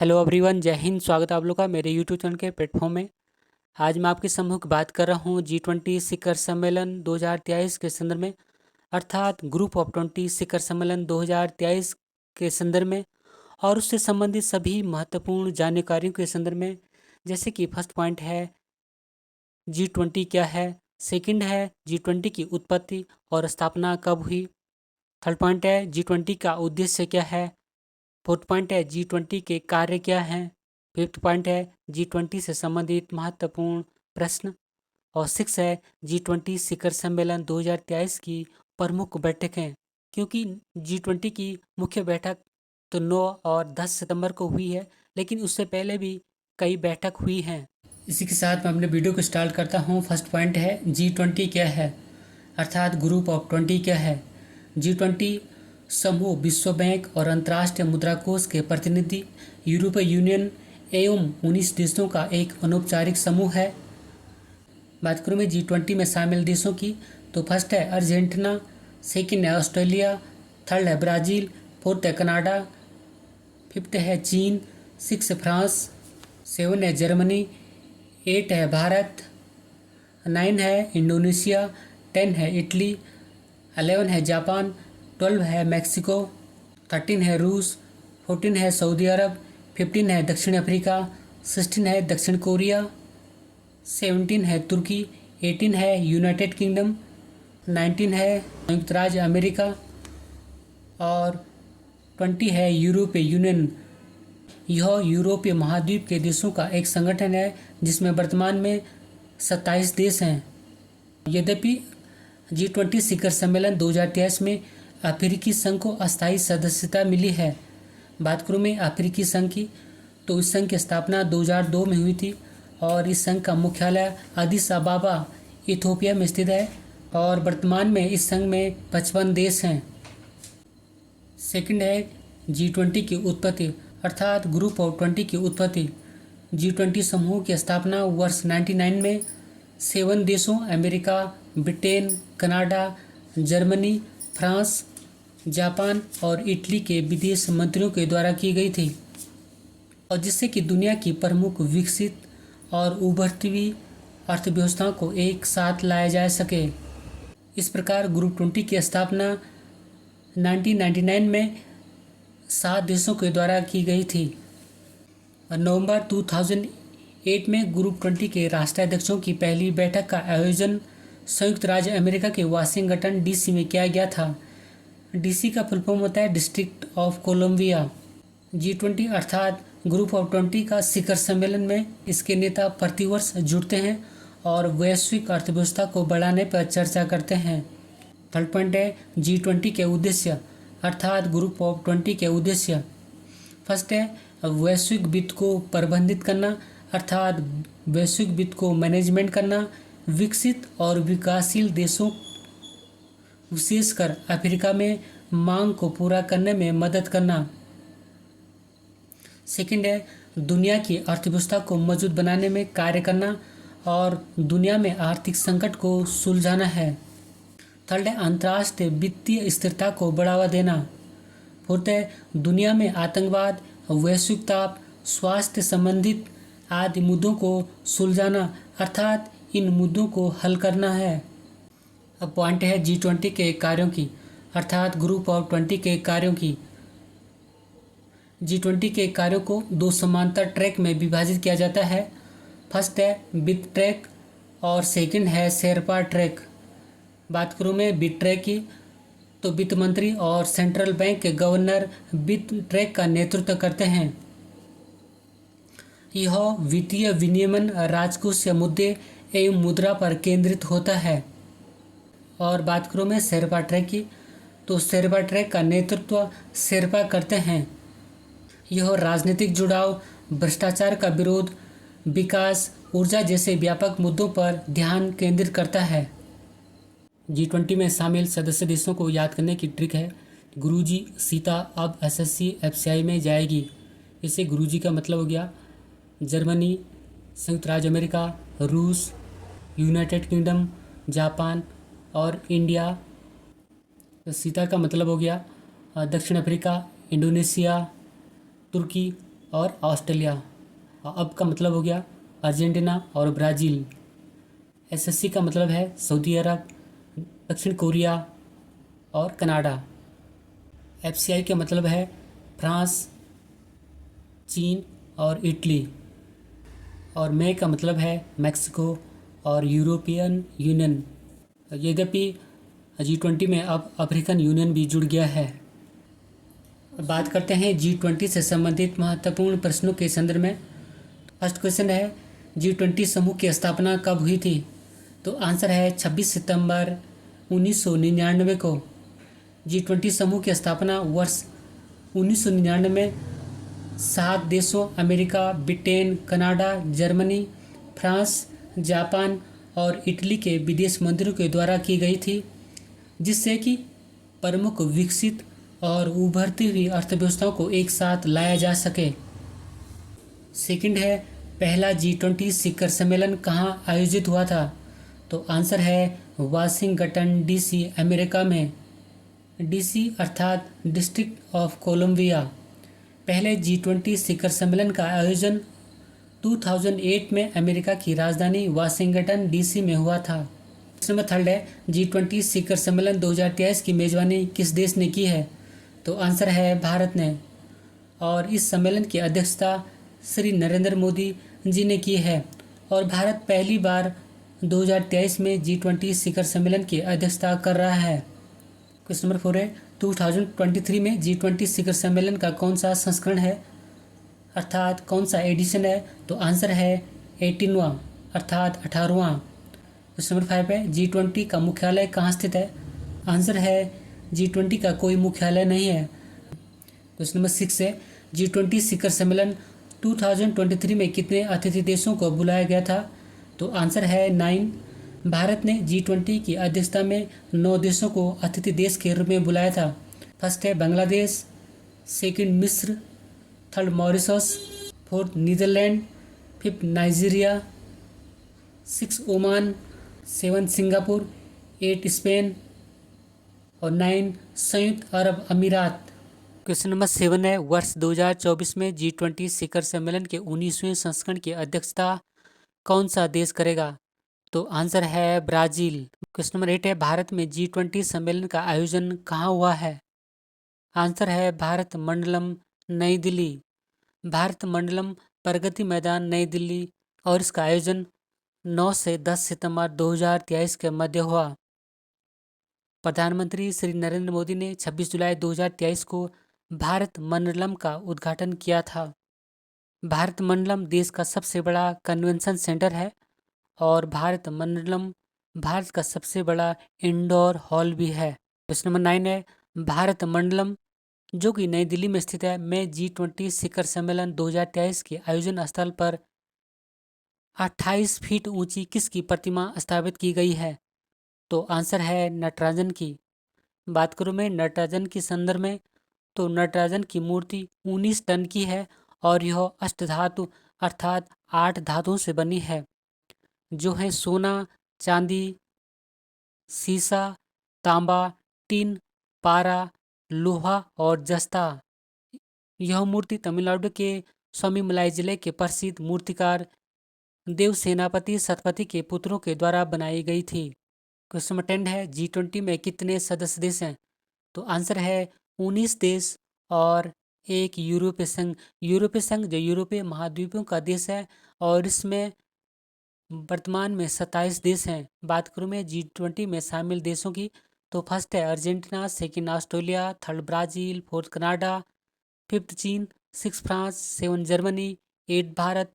Hello everyone, जय हिंद। स्वागत है आप लोग का मेरे यूट्यूब चैनल के प्लेटफॉर्म में। आज मैं आपके सम्मुख बात कर रहा हूँ G20 शिखर सम्मेलन 2023 के संदर्भ में, अर्थात ग्रुप ऑफ 20 शिखर सम्मेलन 2023 के संदर्भ में और उससे संबंधित सभी महत्वपूर्ण जानकारियों के संदर्भ में। जैसे कि फर्स्ट पॉइंट है G20 क्या है, सेकंड है G20 की उत्पत्ति और स्थापना कब हुई, थर्ड पॉइंट है G20 का उद्देश्य क्या है, फोर्थ पॉइंट है G20 के कार्य क्या हैं, फिफ्थ पॉइंट है G20 से संबंधित महत्वपूर्ण प्रश्न, और सिक्स है G20 शिखर सम्मेलन 2023 की प्रमुख बैठकें। क्योंकि G20 की मुख्य बैठक तो 9 और 10 सितंबर को हुई है, लेकिन उससे पहले भी कई बैठक हुई हैं। इसी के साथ मैं अपने वीडियो को स्टार्ट करता हूँ। फर्स्ट पॉइंट है G20 क्या है, अर्थात ग्रुप ऑफ 20 क्या है। G20 समूह विश्व बैंक और अंतर्राष्ट्रीय मुद्रा कोष के प्रतिनिधि, यूरोपीय यूनियन एवं 19 देशों का एक अनौपचारिक समूह है। बात करूँ मैं G20 में शामिल देशों की, तो फर्स्ट है अर्जेंटीना, सेकंड है ऑस्ट्रेलिया, थर्ड है ब्राज़ील, फोर्थ है कनाडा, फिफ्थ है चीन, सिक्स है फ्रांस, सेवन है जर्मनी, एट है भारत, नाइन है इंडोनेशिया, 10 है इटली, 11 है जापान, 12 है मैक्सिको, 13 है रूस, 14 है सऊदी अरब, 15 है दक्षिण अफ्रीका, 16 है दक्षिण कोरिया, 17 है तुर्की, 18 है यूनाइटेड किंगडम, 19 है संयुक्त राज्य अमेरिका और 20 है यूरोपीय यूनियन। यह यूरोपीय महाद्वीप के देशों का एक संगठन है जिसमें वर्तमान में 27 देश हैं। यद्यपि G20 शिखर सम्मेलन 2023 में अफ्रीकी संघ को अस्थायी सदस्यता मिली है। बात करूँ मैं अफ्रीकी संघ की, तो इस संघ की स्थापना 2002 में हुई थी और इस संघ का मुख्यालय अदिस अबाबा इथियोपिया में स्थित है और वर्तमान में इस संघ में 55 देश हैं। सेकंड है G20 की उत्पत्ति, अर्थात ग्रुप ऑफ 20 की उत्पत्ति। G20 समूह की स्थापना वर्ष 1999 में 7 देशों America, Britain, Canada, Germany, France, Japan और इटली के विदेश मंत्रियों के द्वारा की गई थी, और जिससे कि दुनिया की प्रमुख विकसित और उभरती हुई अर्थव्यवस्थाओं को एक साथ लाया जा सके। इस प्रकार ग्रुप 20 की स्थापना 1999 में 7 देशों के द्वारा की गई थी। नवंबर 2008 में ग्रुप 20 के राष्ट्राध्यक्षों की पहली बैठक का आयोजन संयुक्त राज्य अमेरिका के वाशिंगटन DC में किया गया था। DC का फुल फॉर्म होता है डिस्ट्रिक्ट ऑफ कोलंबिया। G20 अर्थात ग्रुप ऑफ 20 का शिखर सम्मेलन में इसके नेता प्रतिवर्ष जुड़ते हैं और वैश्विक अर्थव्यवस्था को बढ़ाने पर चर्चा करते हैं। थर्ड पॉइंट है G20 के उद्देश्य, अर्थात ग्रुप ऑफ 20 के उद्देश्य। फर्स्ट है वैश्विक वित्त को प्रबंधित करना, अर्थात वैश्विक वित्त को मैनेजमेंट करना, विकसित और विकासशील देशों विशेषकर अफ्रीका में मांग को पूरा करने में मदद करना। सेकंड है दुनिया की अर्थव्यवस्था को मजबूत बनाने में कार्य करना और दुनिया में आर्थिक संकट को सुलझाना है। थर्ड है अंतर्राष्ट्रीय वित्तीय स्थिरता को बढ़ावा देना। फोर्थ है दुनिया में आतंकवाद, वैश्विक ताप, स्वास्थ्य संबंधित आदि मुद्दों को सुलझाना, अर्थात इन मुद्दों को हल करना है। अब पॉइंट है G20 के कार्यों की, अर्थात ग्रुप ऑफ 20 के कार्यों की। G20 के कार्यों को 2 समांतर ट्रैक में विभाजित किया जाता है। फर्स्ट है वित्त ट्रैक और सेकंड है शेरपा ट्रैक। बात करूँ मैं वित्त ट्रैक की, तो वित्त मंत्री और सेंट्रल बैंक के गवर्नर वित्त ट्रैक का नेतृत्व करते हैं। यह वित्तीय विनियमन, राजकोषीय मुद्दे एवं मुद्रा पर केंद्रित होता है। और बात करूँ मैं शेरपा ट्रैक की, तो शेरपा ट्रैक का नेतृत्व शेरपा करते हैं। यह राजनीतिक जुड़ाव, भ्रष्टाचार का विरोध, विकास, ऊर्जा जैसे व्यापक मुद्दों पर ध्यान केंद्रित करता है। G20 में शामिल सदस्य देशों को याद करने की ट्रिक है, गुरुजी सीता अब SSC FCI में जाएगी। इसे गुरुजी का मतलब हो गया जर्मनी, संयुक्त राज्य अमेरिका, रूस, यूनाइटेड किंगडम, जापान और इंडिया। सीता का मतलब हो गया दक्षिण अफ्रीका, इंडोनेशिया, तुर्की और ऑस्ट्रेलिया। अब का मतलब हो गया अर्जेंटीना और ब्राज़ील। एसएससी का मतलब है सऊदी अरब, दक्षिण कोरिया और कनाडा। एफसीआई का मतलब है फ्रांस, चीन और इटली। और मे का मतलब है मैक्सिको और यूरोपियन यूनियन। यद्यपि G20 में अब अफ्रीकन यूनियन भी जुड़ गया है। अब बात करते हैं G20 से संबंधित महत्वपूर्ण प्रश्नों के संदर्भ में। फर्स्ट क्वेश्चन है G20 समूह की स्थापना कब हुई थी? तो आंसर है 26 सितंबर 1999 को। G20 समूह की स्थापना वर्ष 1999 में 7 देशों America, Britain, Canada, Germany, France, Japan और इटली के विदेश मंत्रियों के द्वारा की गई थी, जिससे कि प्रमुख विकसित और उभरती हुई अर्थव्यवस्थाओं को एक साथ लाया जा सके। सेकंड है पहला G20 शिखर सम्मेलन कहाँ आयोजित हुआ था? तो आंसर है वाशिंगटन डीसी, अमेरिका में। डीसी अर्थात डिस्ट्रिक्ट ऑफ कोलंबिया। पहले G20 शिखर सम्मेलन का आयोजन 2008 में अमेरिका की राजधानी वाशिंगटन डीसी में हुआ था। प्रश्न नंबर थर्ड है G20 शिखर सम्मेलन 2023 की मेजबानी किस देश ने की है? तो आंसर है भारत ने। और इस सम्मेलन की अध्यक्षता श्री नरेंद्र मोदी जी ने की है। और भारत पहली बार 2023 में G20 शिखर सम्मेलन की अध्यक्षता कर रहा है। क्वेश्चन नंबर 4 है 2023 में G20 शिखर सम्मेलन का कौन सा संस्करण है, अर्थात कौन सा एडिशन है? तो आंसर है 18वां अर्थात 18वां। क्वेश्चन नंबर 5 है G20 का मुख्यालय कहाँ स्थित है? आंसर है G20 का कोई मुख्यालय नहीं है। क्वेश्चन नंबर 6 है G20 शिखर सम्मेलन 2023 में कितने अतिथि देशों को बुलाया गया था? तो आंसर है 9। भारत ने G20 की अध्यक्षता में 9 देशों को अतिथि देश के रूप में बुलाया था। फर्स्ट है बांग्लादेश, सेकंड मिस्र, third Mauritius, fourth Netherland, fifth Nigeria, 6 Oman, 7 Singapore, 8 Spain और 9 संयुक्त अरब अमीरात। क्वेश्चन नंबर 7 है वर्ष 2024 में G20 शिखर सम्मेलन के 19वें संस्करण की अध्यक्षता कौन सा देश करेगा? तो आंसर है ब्राज़ील। क्वेश्चन नंबर 8 है भारत में G20 सम्मेलन का आयोजन कहाँ हुआ है? आंसर है भारत मंडलम, नई दिल्ली। भारत मंडलम प्रगति मैदान, नई दिल्ली। और इसका आयोजन 9 से 10 सितंबर 2023 के मध्य हुआ। प्रधानमंत्री श्री नरेंद्र मोदी ने 26 जुलाई 2023 को भारत मंडलम का उद्घाटन किया था। भारत मंडलम देश का सबसे बड़ा कन्वेंशन सेंटर है और भारत मंडलम भारत का सबसे बड़ा इंडोर हॉल भी है। क्वेश्चन नंबर 9 है भारत मंडलम जो कि नई दिल्ली में स्थित है में G20 शिखर सम्मेलन 2023 के आयोजन स्थल पर 28 फीट ऊंची किसकी प्रतिमा स्थापित की गई है? तो आंसर है नटराजन की। बात करूँ मैं नटराजन के संदर्भ में, तो नटराजन की मूर्ति 19 टन की है और यह अष्टधातु अर्थात 8 धातुओं से बनी है, जो है सोना, चांदी, सीसा, तांबा, टिन, पारा, लोहा और जस्ता। यह मूर्ति तमिलनाडु के स्वामीमलाई जिले के प्रसिद्ध मूर्तिकार देव सेनापति सतपति के पुत्रों के द्वारा बनाई गई थी। क्वेश्चन नंबर 10 है G20 में कितने सदस्य देश हैं? तो आंसर है 19 देश और एक यूरोपीय संघ। यूरोपीय संघ जो यूरोपीय महाद्वीपों का देश है और इसमें वर्तमान में 27 देश हैं। बात करूँ मैं G20 में शामिल देशों की, तो फर्स्ट है Argentina, second Australia, third Brazil, fourth Canada, fifth चीन, 6 France, 7 Germany, 8 Bharat,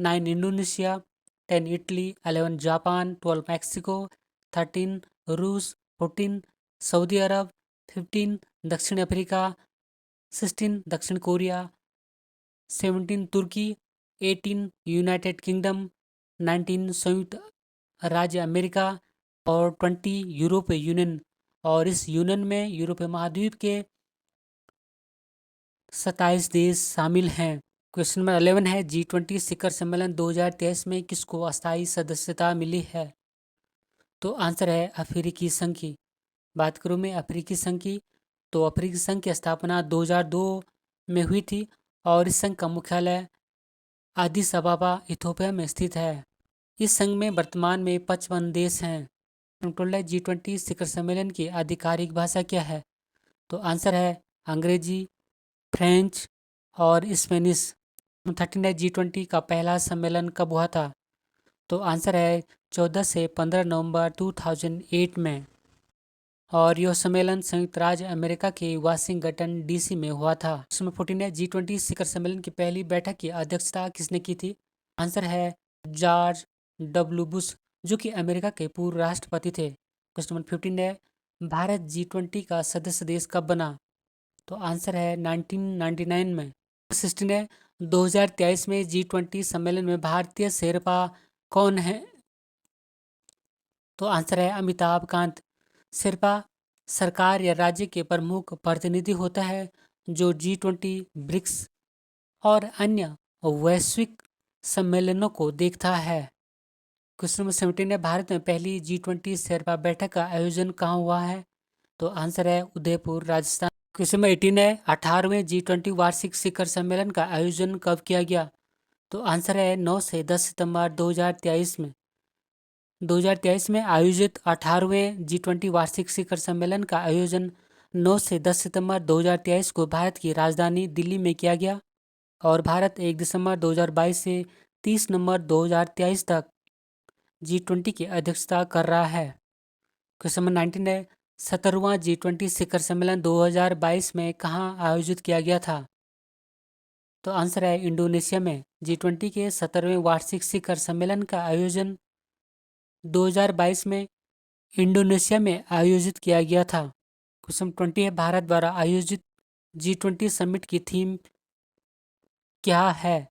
9 Indonesia, 10 Italy, 11 Japan, 12 Mexico, 13 रूस, 14 सऊदी अरब, 15 दक्षिण अफ्रीका, 16 दक्षिण कोरिया, 17 तुर्की, 18 यूनाइटेड किंगडम, 19 संयुक्त राज्य अमेरिका और 20 यूरोपीय यूनियन। और इस यूनियन में यूरोपीय महाद्वीप के 27 देश शामिल हैं। क्वेश्चन नंबर 11 है G20 शिखर सम्मेलन 2023 में किसको अस्थायी सदस्यता मिली है? तो आंसर है अफ्रीकी संघ की। बात करूँ मैं अफ्रीकी संघ की, तो अफ्रीकी संघ की स्थापना 2002 में हुई थी और इस संघ का मुख्यालय अदिस अबाबा इथोपिया में स्थित है। इस संघ में वर्तमान में 55 देश हैं। G20 शिखर सम्मेलन की आधिकारिक भाषा क्या है? तो आंसर है अंग्रेजी, फ्रेंच और स्पेनिश। 13 G20 का पहला सम्मेलन कब हुआ था? तो आंसर है 14 से 15 नवंबर 2008 में। और यह सम्मेलन संयुक्त राज्य अमेरिका के वाशिंगटन डीसी में हुआ था। इसमें 14 G20 शिखर सम्मेलन की पहली बैठक की अध्यक्षता किसने की थी? आंसर है जॉर्ज डब्ल्यू बुश, जो कि अमेरिका के पूर्व राष्ट्रपति थे। क्वेश्चन नंबर 15 है भारत G20 का सदस्य देश कब बना? तो आंसर है 1999 में। 16 है 2023 में G20 सम्मेलन में भारतीय शेरपा कौन है? तो आंसर है अमिताभ कांत। शेरपा सरकार या राज्य के प्रमुख प्रतिनिधि होता है जो G20, ब्रिक्स और अन्य वैश्विक सम्मेलनों को देखता है। क्वेश्चन नंबर 17 है भारत में पहली G20 शेरपा बैठक का आयोजन कहाँ हुआ है? तो आंसर है उदयपुर, राजस्थान। क्वेश्चन नंबर 18 है 18वें G20 वार्षिक शिखर सम्मेलन का आयोजन कब किया गया? तो आंसर है 9 से 10 सितंबर 2023 में। 2023 में आयोजित 18वें G20 वार्षिक शिखर सम्मेलन का आयोजन 9 से 10 सितंबर 2023 को भारत की राजधानी दिल्ली में किया गया और भारत 1 दिसंबर 2022 से 30 नवंबर 2023 तक G20 की अध्यक्षता कर रहा है। क्वेश्चन नंबर 19 है 17वां G20 शिखर सम्मेलन 2022 में कहाँ आयोजित किया गया था? तो आंसर है इंडोनेशिया में। G20 के 17वें वार्षिक शिखर सम्मेलन का आयोजन 2022 में इंडोनेशिया में आयोजित किया गया था। क्वेश्चन 20 है भारत द्वारा आयोजित G20 समिट की थीम क्या है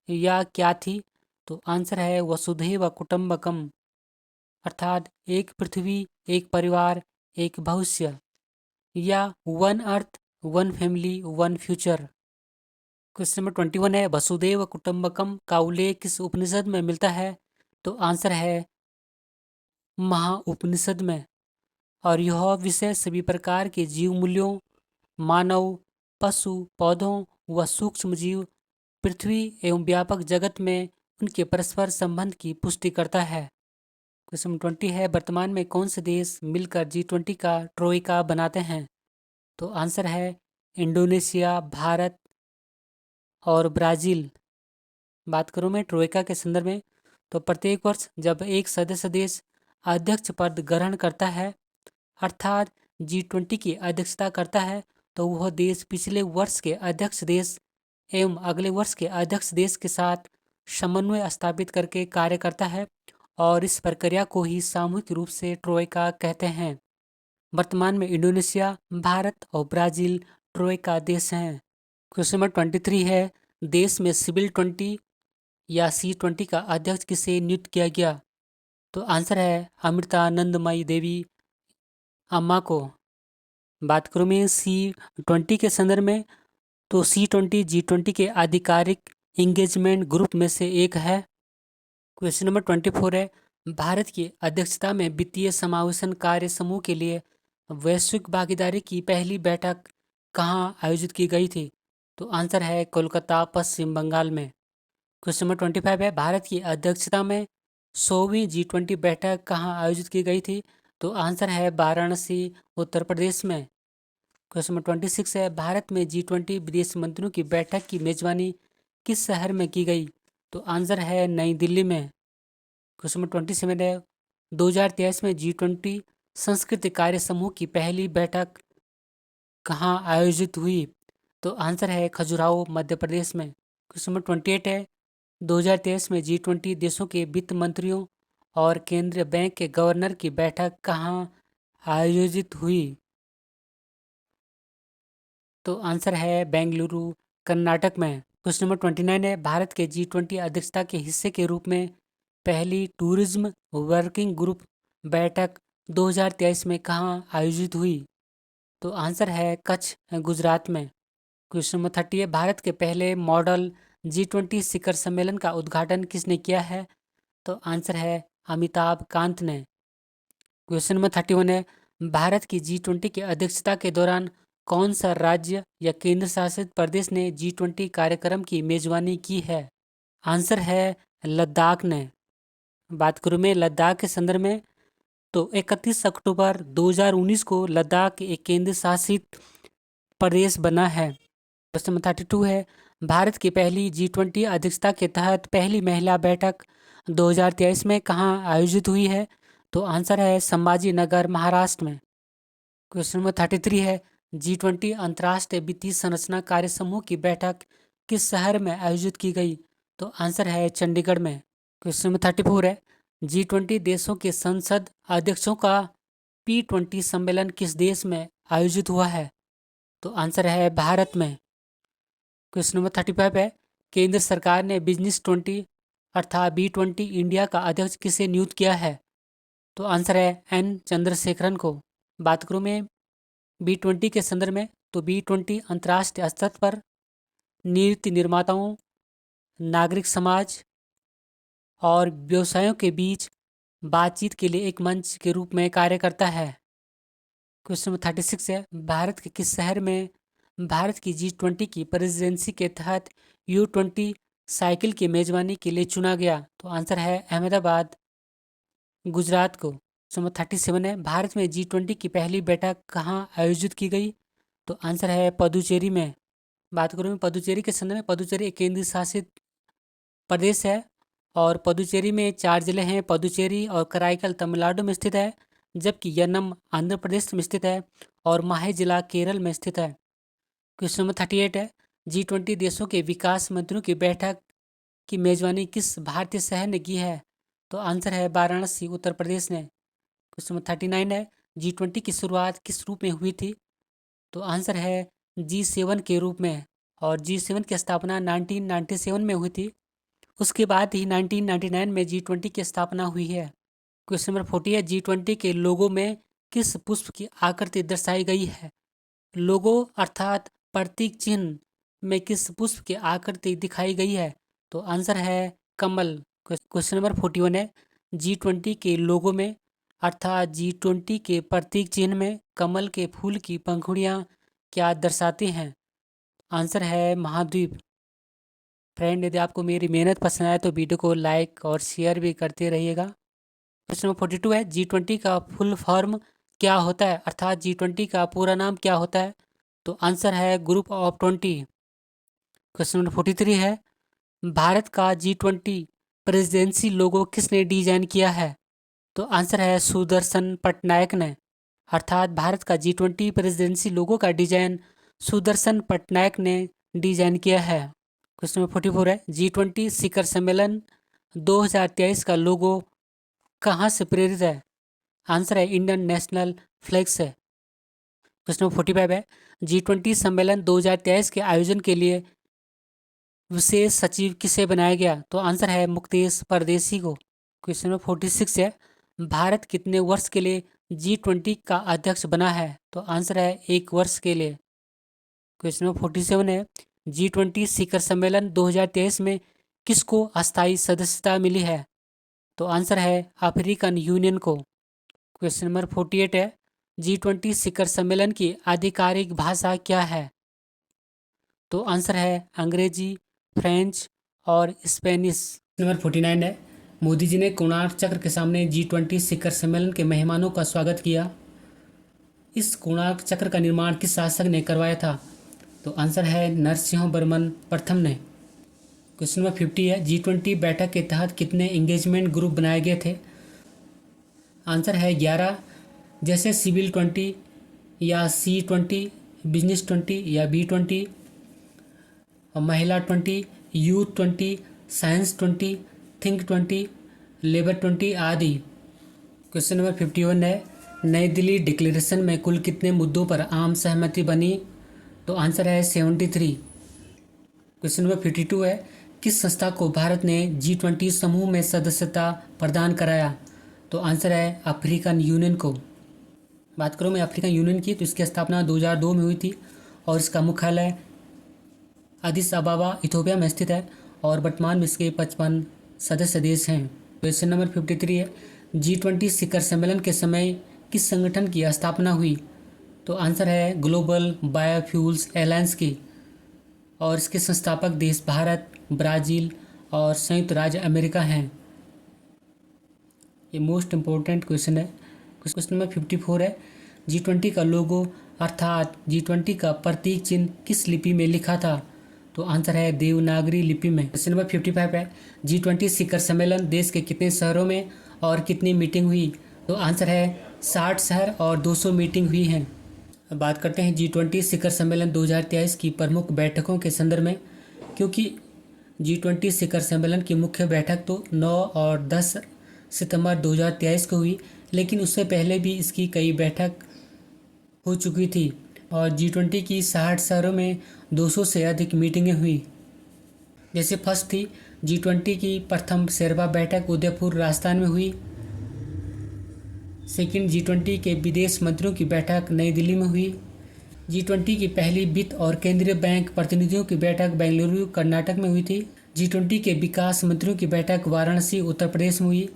या क्या थी? तो आंसर है वसुधैव कुटुंबकम, अर्थात एक पृथ्वी, एक परिवार, एक भविष्य, या one earth, one family, one future. Question number 21 है वसुधैव कुटुंबकम का उल्लेख किस उपनिषद में मिलता है? तो आंसर है महाउपनिषद में। और यह विषय सभी प्रकार के जीव मूल्यों, मानव, पशु, पौधों व सूक्ष्म जीव, पृथ्वी एवं व्यापक जगत में उनके परस्पर संबंध की पुष्टि करता है। क्वेश्चन 20 है वर्तमान में कौन से देश मिलकर G20 का ट्रोइका बनाते हैं? तो आंसर है इंडोनेशिया, भारत और ब्राज़ील। बात करूँ मैं ट्रोइका के संदर्भ में, तो प्रत्येक वर्ष जब एक सदस्य देश अध्यक्ष पद ग्रहण करता है, अर्थात G20 की अध्यक्षता करता है, तो वह देश पिछले वर्ष के अध्यक्ष देश एवं अगले वर्ष के अध्यक्ष देश के साथ समन्वय स्थापित करके कार्य करता है और इस प्रक्रिया को ही सामूहिक रूप से ट्रोइका कहते हैं। वर्तमान में इंडोनेशिया, भारत और ब्राज़ील ट्रोइका देश हैं। क्वेश्चन नंबर 23 है देश में सिविल 20 या C20 का अध्यक्ष किसे नियुक्त किया गया? तो आंसर है अमृतानंदमयी देवी अम्मा को। बात करूँ मैं C20 के संदर्भ में, तो C20 G20 के आधिकारिक इंगेजमेंट ग्रुप में से एक है। क्वेश्चन नंबर 24 है भारत की अध्यक्षता में वित्तीय समावेशन कार्य समूह के लिए वैश्विक भागीदारी की पहली बैठक कहाँ आयोजित की गई थी? तो आंसर है कोलकाता, पश्चिम बंगाल में। क्वेश्चन नंबर 25 है भारत की अध्यक्षता में 100वीं G20 बैठक कहाँ आयोजित की गई थी? तो आंसर है वाराणसी, उत्तर प्रदेश में। क्वेश्चन नंबर 26 है भारत में G20 विदेश मंत्रियों की बैठक की मेजबानी किस शहर में की गई? तो आंसर है नई दिल्ली में। क्वेश्चन नंबर 27 है 2023 में G20 संस्कृति कार्य समूह की पहली बैठक कहाँ आयोजित हुई? तो आंसर है खजुराहो, मध्य प्रदेश में। क्वेश्चन नंबर 28 है 2023 में G20 देशों के वित्त मंत्रियों और केंद्रीय बैंक के गवर्नर की बैठक कहाँ आयोजित हुई? तो आंसर है बेंगलुरु, कर्नाटक में। क्वेश्चन नंबर 29 है भारत के G20 अध्यक्षता के हिस्से के रूप में पहली टूरिज्म वर्किंग ग्रुप बैठक 2023 में कहाँ आयोजित हुई? तो आंसर है कच्छ, गुजरात में। क्वेश्चन नंबर 30 है भारत के पहले मॉडल G20 शिखर सम्मेलन का उद्घाटन किसने किया है? तो आंसर है अमिताभ कांत ने। क्वेश्चन नंबर 31 है भारत की G20 की अध्यक्षता के दौरान कौन सा राज्य या केंद्र शासित प्रदेश ने G20 कार्यक्रम की मेजबानी की है? आंसर है लद्दाख ने। बात करूँ मैं लद्दाख के संदर्भ में, तो 31 अक्टूबर 2019 को लद्दाख एक केंद्र शासित प्रदेश बना है। क्वेश्चन नंबर 32 है, भारत की पहली G20 अध्यक्षता के तहत पहली महिला बैठक 2023 में कहाँ आयोजित हुई है? तो आंसर है संभाजी नगर, महाराष्ट्र में। क्वेश्चन नंबर 33 है, G20 अंतर्राष्ट्रीय वित्तीय संरचना कार्य समूह की बैठक किस शहर में आयोजित की गई? तो आंसर है चंडीगढ़ में। क्वेश्चन नंबर 34 है, G20 देशों के संसद अध्यक्षों का P20 सम्मेलन किस देश में आयोजित हुआ है? तो आंसर है भारत में। क्वेश्चन नंबर 35 है, केंद्र सरकार ने बिजनेस 20 अर्थात B20 इंडिया का अध्यक्ष किसे नियुक्त किया है? तो आंसर है N चंद्रशेखरन को। बात करूँ मैं B20 के संदर्भ में, तो B20 अंतर्राष्ट्रीय स्तर पर नीति निर्माताओं, नागरिक समाज और व्यवसायों के बीच बातचीत के लिए एक मंच के रूप में कार्य करता है। क्वेश्चन नंबर 36 है, भारत के किस शहर में भारत की G20 की प्रेसिडेंसी के तहत U20 साइकिल की मेजबानी के लिए चुना गया? तो आंसर है अहमदाबाद, गुजरात को। क्वेश्चन नंबर 37 है, भारत में G20 की पहली बैठक कहाँ आयोजित की गई? तो आंसर है पुदुचेरी में। बात करूँ मैं पुदुचेरी के संदर्भ में, पुदुचेरी एक केंद्र शासित प्रदेश है और पुदुचेरी में 4 जिले हैं। पुदुचेरी और कराईकल तमिलनाडु में स्थित है, जबकि यन्नम आंध्र प्रदेश में स्थित है और माहे जिला केरल में स्थित है। क्वेश्चन नंबर 38 है, G20 देशों के विकास मंत्रियों की बैठक की मेजबानी किस भारतीय शहर ने की है? तो आंसर है वाराणसी, उत्तर प्रदेश ने। क्वेश्चन नंबर 39 है, G20 की शुरुआत किस रूप में हुई थी? तो आंसर है G7 के रूप में और G7 की स्थापना 1997 में हुई थी। उसके बाद ही 1999 में G20 की स्थापना हुई है। क्वेश्चन नंबर 40 है, G20 के लोगो में किस पुष्प की आकृति दर्शाई गई है? लोगो अर्थात प्रतीक चिन्ह में किस पुष्प की आकृति दिखाई गई है? तो आंसर है कमल। क्वेश्चन नंबर 41 है, G20 के लोगो में अर्थात G20 के प्रतीक चिन्ह में कमल के फूल की पंखुड़ियाँ क्या दर्शाती हैं? आंसर है महाद्वीप। फ्रेंड, यदि आपको मेरी मेहनत पसंद आए तो वीडियो को लाइक और शेयर भी करते रहिएगा। क्वेश्चन नंबर 42 है, G20 का फुल फॉर्म क्या होता है अर्थात G20 का पूरा नाम क्या होता है? तो आंसर है ग्रुप ऑफ 20। क्वेश्चन नंबर 43 है, भारत का G20 प्रेसिडेंसी लोगो किसने डिजाइन किया है? तो आंसर है सुदर्शन पटनायक ने। अर्थात भारत का G20 प्रेसिडेंसी लोगो का डिजाइन सुदर्शन पटनायक ने डिजाइन किया है। क्वेश्चन नंबर 44 है, G20 शिखर सम्मेलन 2023 का लोगो कहाँ से प्रेरित है? आंसर है इंडियन नेशनल फ्लैग से। क्वेश्चन नंबर 45 है, G20 सम्मेलन 2023 के आयोजन के लिए विशेष सचिव किसे बनाया गया? तो आंसर है मुक्तेश परदेसी को। क्वेश्चन नंबर 46 है, भारत कितने वर्ष के लिए G20 का अध्यक्ष बना है? तो आंसर है 1 वर्ष के लिए। क्वेश्चन नंबर 47 है, G20 शिखर सम्मेलन 2023 में किसको अस्थायी सदस्यता मिली है? तो आंसर है अफ्रीकन यूनियन को। क्वेश्चन नंबर 48 है, G20 शिखर सम्मेलन की आधिकारिक भाषा क्या है? तो आंसर है अंग्रेजी, फ्रेंच और स्पेनिश। नंबर 49 है, मोदी जी ने कोणार्क चक्र के सामने G20 शिखर सम्मेलन के मेहमानों का स्वागत किया। इस कोणार्क चक्र का निर्माण किस शासक ने करवाया था? तो आंसर है नरसिंह वर्मन प्रथम ने। क्वेश्चन नंबर 50 है, G20 बैठक के तहत कितने एंगेजमेंट ग्रुप बनाए गए थे? आंसर है 11, जैसे सिविल 20 या C20, बिजनेस 20 या B20, महिला 20, यूथ 20, साइंस 20, थिंक 20, लेबर 20 आदि। क्वेश्चन नंबर 51 है, नई दिल्ली डिक्लेरेशन में कुल कितने मुद्दों पर आम सहमति बनी? तो आंसर है 73। क्वेश्चन नंबर 52 है, किस संस्था को भारत ने G20 समूह में सदस्यता प्रदान कराया? तो आंसर है अफ्रीकन यूनियन को। बात करूँ मैं अफ्रीकन यूनियन की, तो इसकी स्थापना 2002 में हुई थी और इसका मुख्यालय अदिस अबाबा इथोपिया में स्थित है और वर्तमान में इसके 55 सदस्य देश हैं। क्वेश्चन नंबर 53 है, G20 शिखर सम्मेलन के समय किस संगठन की स्थापना हुई? तो आंसर है ग्लोबल बायोफ्यूल्स एलायंस की। और इसके संस्थापक देश भारत, ब्राज़ील और संयुक्त राज्य अमेरिका हैं। ये मोस्ट इम्पोर्टेंट क्वेश्चन है। क्वेश्चन नंबर 54 है, G20 का लोगो अर्थात G20 का प्रतीक चिन्ह किस लिपि में लिखा था? तो आंसर है देवनागरी लिपि में। क्वेश्चन नंबर 55 है, G20 शिखर सम्मेलन देश के कितने शहरों में और कितनी मीटिंग हुई? तो आंसर है 60 शहर और 200 मीटिंग हुई हैं। अब बात करते हैं G20 शिखर सम्मेलन 2023 की प्रमुख बैठकों के संदर्भ में, क्योंकि G20 शिखर सम्मेलन की मुख्य बैठक तो 9 और 10 सितंबर 2023 को हुई, लेकिन उससे पहले भी इसकी कई बैठक हो चुकी थी और G20 की 60 शहरों में 200 से अधिक मीटिंगें हुई। जैसे फर्स्ट थी G20 की प्रथम शेरवा बैठक उदयपुर राजस्थान में हुई। सेकंड, G20 के विदेश मंत्रियों की बैठक नई दिल्ली में हुई। G20 की पहली वित्त और केंद्रीय बैंक प्रतिनिधियों की बैठक बेंगलुरु कर्नाटक में हुई थी। G20 के विकास मंत्रियों की बैठक वाराणसी उत्तर प्रदेश में हुई।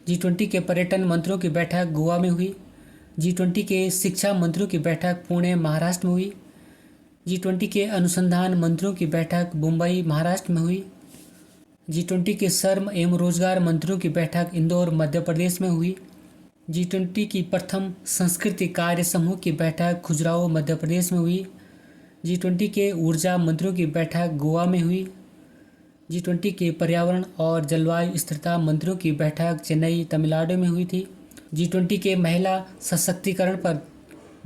G20 के पर्यटन मंत्रियों की बैठक गोवा में हुई। G20 के शिक्षा मंत्रियों की बैठक पुणे महाराष्ट्र में हुई। G20 के अनुसंधान मंत्रियों की बैठक मुंबई महाराष्ट्र में हुई। G20 के श्रम एवं रोजगार मंत्रियों की बैठक इंदौर मध्य प्रदेश में हुई। G20 की प्रथम संस्कृति कार्य समूह की बैठक खजुराहो मध्य प्रदेश में हुई। G20 के ऊर्जा मंत्रियों की बैठक गोवा में हुई। G20 के पर्यावरण और जलवायु स्थिरता मंत्रियों की बैठक चेन्नई तमिलनाडु में हुई थी। G20 के महिला सशक्तिकरण पर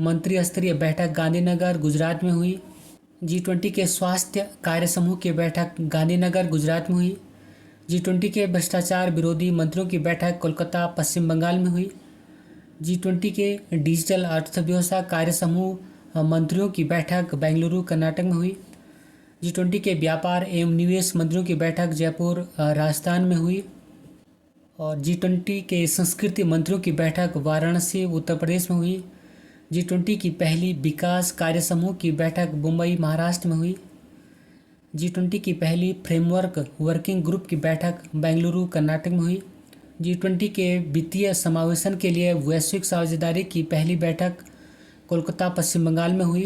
मंत्री स्तरीय बैठक गांधीनगर गुजरात में हुई। G20 के स्वास्थ्य कार्य समूह की बैठक गांधीनगर गुजरात में हुई। G20 के भ्रष्टाचार विरोधी मंत्रियों की बैठक कोलकाता पश्चिम बंगाल में हुई। G20 के डिजिटल अर्थव्यवस्था कार्य समूह मंत्रियों की बैठक बेंगलुरु कर्नाटक में हुई। G20 के व्यापार एवं निवेश मंत्रियों की बैठक जयपुर राजस्थान में हुई। और G20 के संस्कृति मंत्रियों की बैठक वाराणसी उत्तर प्रदेश में हुई। G20 की पहली विकास कार्य समूह की बैठक मुंबई महाराष्ट्र में हुई। G20 की पहली फ्रेमवर्क वर्किंग ग्रुप की बैठक बेंगलुरु कर्नाटक में हुई। G20 के वित्तीय समावेशन के लिए वैश्विक साझेदारी की पहली बैठक कोलकाता पश्चिम बंगाल में हुई।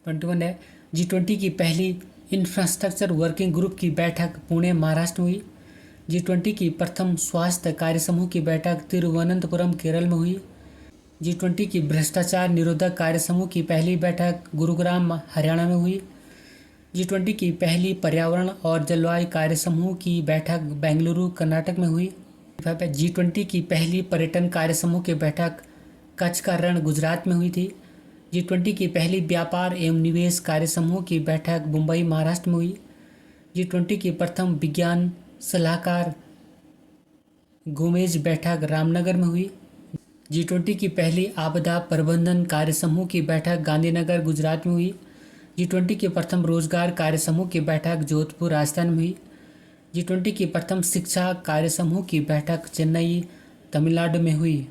21 है, G20 की पहली इंफ्रास्ट्रक्चर वर्किंग ग्रुप की बैठक पुणे महाराष्ट्र में हुई। G20 की प्रथम स्वास्थ्य कार्य समूह की बैठक तिरुवनंतपुरम केरल में हुई। G20 की भ्रष्टाचार निरोधक कार्य समूह की पहली बैठक गुरुग्राम हरियाणा में हुई। G20 की पहली पर्यावरण और जलवायु कार्य समूह की बैठक बेंगलुरु कर्नाटक में हुई। G20 की पहली पर्यटन कार्य समूह की बैठक कच्छ का रण गुजरात में हुई थी। G20 की पहली व्यापार एवं निवेश कार्य समूह की बैठक मुंबई महाराष्ट्र में हुई। G20 की प्रथम विज्ञान सलाहकार गोमेज बैठक रामनगर में हुई। G20 की पहली आपदा प्रबंधन कार्य समूह की बैठक गांधीनगर गुजरात में हुई। G20 के प्रथम रोजगार कार्य समूह की बैठक जोधपुर राजस्थान में हुई। G20 की प्रथम शिक्षा कार्य समूह की बैठक चेन्नई तमिलनाडु में हुई।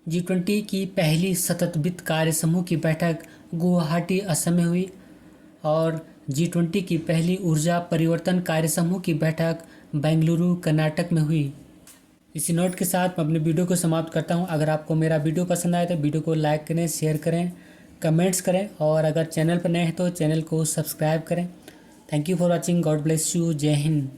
G20 की पहली सतत वित्त कार्य समूह की बैठक गुवाहाटी असम में हुई। और G20 की पहली ऊर्जा परिवर्तन कार्य समूह की बैठक बेंगलुरु कर्नाटक में हुई। इसी नोट के साथ मैं अपने वीडियो को समाप्त करता हूं। अगर आपको मेरा वीडियो पसंद आए तो वीडियो को लाइक करें, शेयर करें, कमेंट्स करें और अगर चैनल पर नए हैं तो चैनल को सब्सक्राइब करें। Thank you for watching. God bless you. जय हिंद।